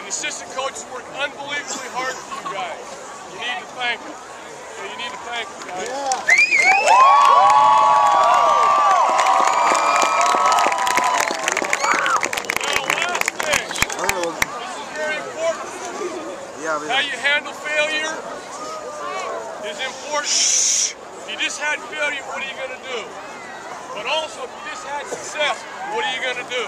the assistant coaches work unbelievably hard for you guys. You need to thank them. Okay, you need to thank them, guys. Now, last thing. This is very important. How you handle failure is important. If you just had failure, what are you going to do? But also, if you just had success, what are you going to do?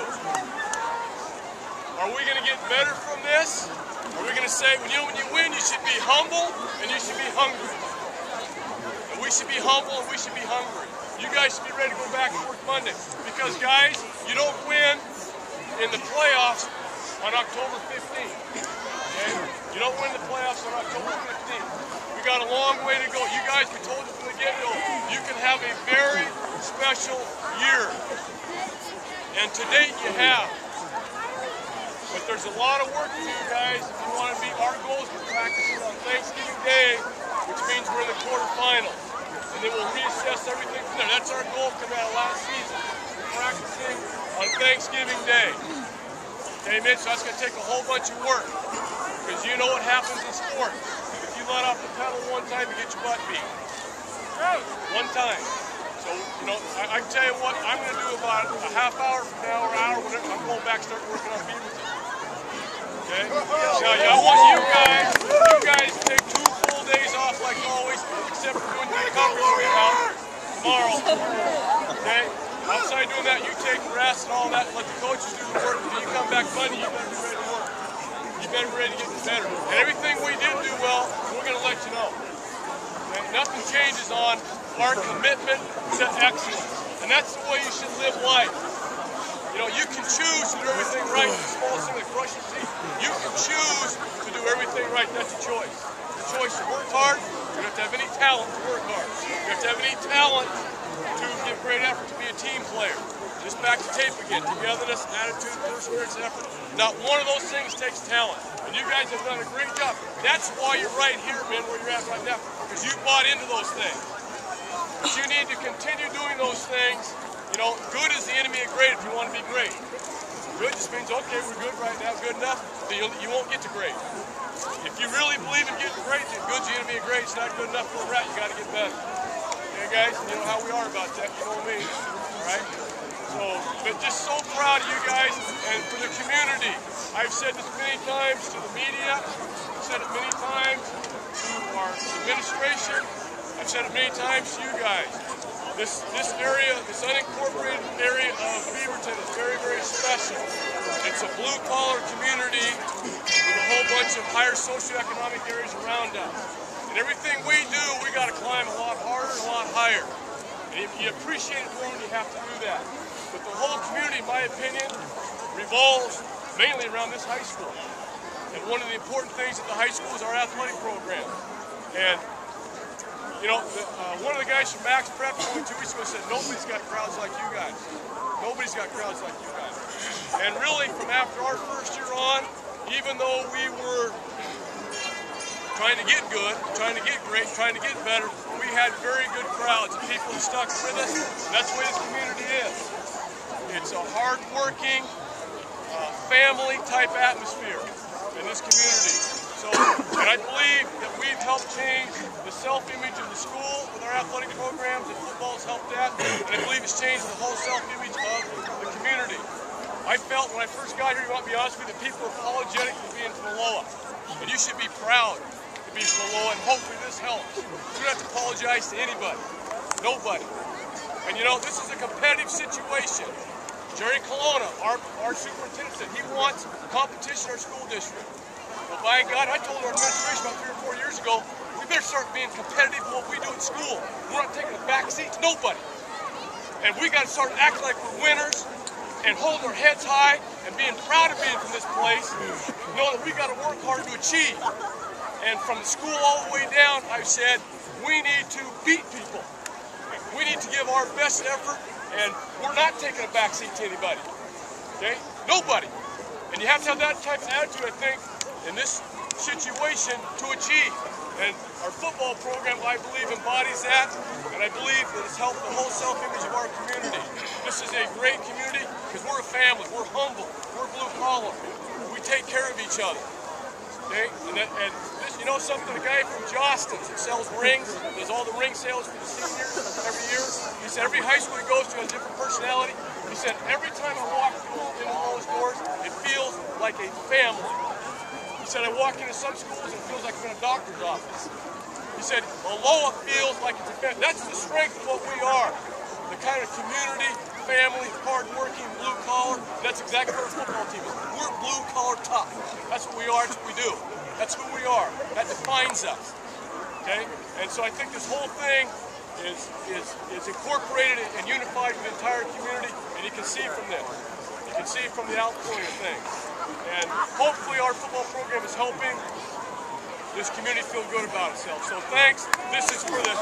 Are we going to get better from this? Are we going to say, well, you know, when you win, you should be humble and you should be hungry. And we should be humble and we should be hungry. You guys should be ready to go back and work Monday. Because, guys, you don't win in the playoffs on October 15th. Okay? You don't win the playoffs on October 15th. We got a long way to go. You guys, we told you from the get-go, you can have a very special year. And to date, you have. But there's a lot of work to do, guys. If you want to meet our goals, we're practicing on Thanksgiving Day, which means we're in the quarterfinals. And then we'll reassess everything from there. That's our goal coming out of last season. We're practicing on Thanksgiving Day. Okay, Mitch, so that's going to take a whole bunch of work. Because you know what happens in sports. If you let off the pedal one time, you get your butt beat. One time. So, you know, I can tell you what, I'm going to do about a half hour from now or hour, whatever, I'm going back and start working on Beaverton. Okay? Now, I want you guys to take 2 full days off like always, except for doing the recovery workout tomorrow. Okay? Outside doing that, you take rest and all that, and let the coaches do the work. When you come back Monday, you better be ready to work. You better be ready to get better. And everything we didn't do well, we're going to let you know. Okay? Nothing changes on our commitment to excellence. And that's the way you should live life. You know, you can choose to do everything right. The smallest thing that crushes your teeth. You can choose to do everything right. That's a choice. The choice to work hard. You don't have to have any talent to work hard. You have to have any talent to give great effort to be a team player. Just back to tape again. Togetherness, attitude, perseverance, effort. Not one of those things takes talent. And you guys have done a great job. That's why you're right here, man, where you're at right now. Because you bought into those things. But you need to continue doing those things. You know, good is the enemy of great if you want to be great. Good just means, okay, we're good right now, good enough, but you won't get to great. If you really believe in getting great, then good's the enemy of great. It's not good enough for a rat. You got to get better. Okay, guys? You know how we are about that. You know me. All right? So, but just so proud of you guys and for the community. I've said this many times to the media. I've said it many times to our administration. I've said it many times to you guys. This area, this unincorporated area of Beaverton is very, very special. It's a blue-collar community with a whole bunch of higher socioeconomic areas around us. And everything we do, we got to climb a lot harder and a lot higher. And if you appreciate it more, you have to do that. But the whole community, in my opinion, revolves mainly around this high school. And one of the important things at the high school is our athletic program. And you know, one of the guys from Max Prep 2 weeks ago said, nobody's got crowds like you guys. Nobody's got crowds like you guys. And really, from after our first year on, even though we were trying to get good, trying to get great, trying to get better, we had very good crowds of people who stuck with us. That's the way this community is. It's a hard-working, family-type atmosphere in this community. So, and I believe that we've helped change the self-image of the school with our athletic programs, and football's helped that, and I believe it's changed the whole self-image of the community. I felt when I first got here, you want to be honest with you, that people are apologetic for being from Aloha. And you should be proud to be from Aloha, and hopefully this helps. You don't have to apologize to anybody. Nobody. And you know, this is a competitive situation. Jerry Colonna, our superintendent, said he wants competition in our school district. Well, by God, I told our administration about 3 or 4 years ago, we better start being competitive in what we do at school. We're not taking a back seat to nobody. And we got to start acting like we're winners and hold our heads high and being proud of being from this place, knowing that we got to work hard to achieve. And from the school all the way down, I've said, we need to beat people. We need to give our best effort, and we're not taking a back seat to anybody. Okay? Nobody. And you have to have that type of attitude, I think, in this situation to achieve. And our football program, I believe, embodies that, and I believe that it's helped the whole self-image of our community. This is a great community because we're a family, we're humble, we're blue-collar. We we take care of each other. Okay? And this, you know something? The guy from Jostens that sells rings, does all the ring sales for the seniors every year. He said every high school he goes to has a different personality. He said every time I walk into those doors, it feels like a family. He said I walk into some schools and it feels like I'm in a doctor's office. He said Aloha feels like it's a family. That's the strength of what we are. The kind of community, family, hard-working, blue-collar. That's exactly what our football team is. We're blue-collar tough. That's what we are. That's what we do. That's who we are. That defines us. Okay? And so I think this whole thing is incorporated and unified with the entire community, and you can see from this. You can see from the outpouring of things. And hopefully our football program is helping this community feel good about itself. So thanks. This is for the...